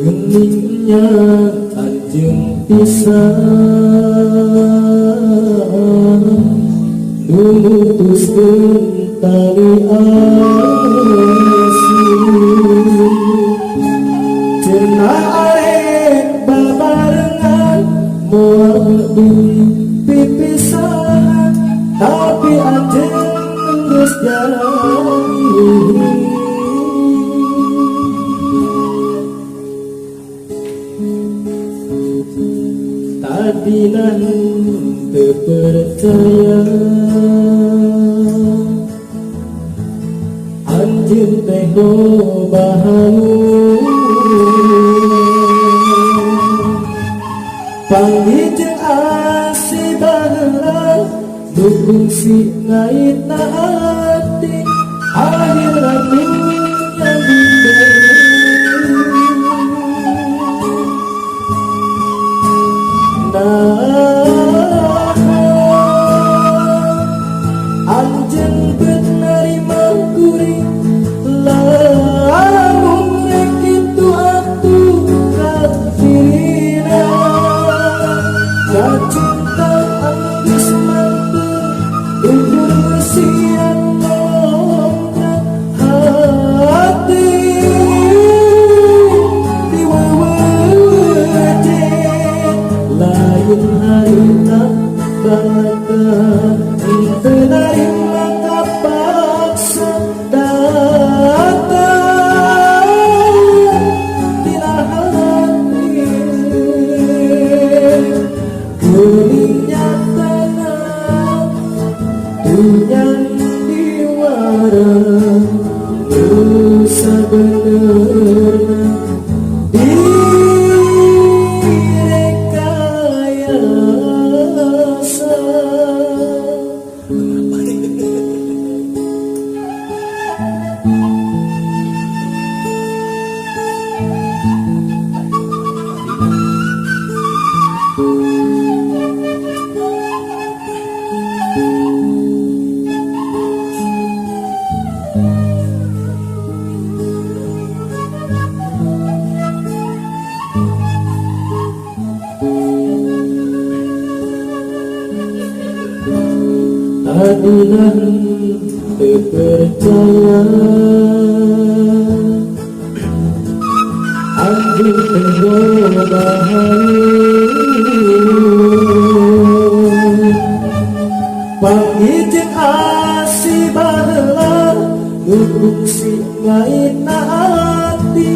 Geningnya anjing pisah memutuskan tali asih cenah arek babarengan moal dipipisahan tapi anjing geus jadi tadinan teu percaya anjeun teh bahayu panggih jeung asih baheula dukung si ngaitna hati akhirna dunya diberi anjeun beut narima kuring lamun rek kitu atuh katirina kacinta geus mantep ukur mesian longga hati diweweje lain harita bakal teu narima kapaksa datang tina hati geuning nyatana tunyan diwara nu sabenerna direkayasa. Tadinan teu percaya anjeun teh bahayu panggih jeung asih baheula dukung si ngaitna hati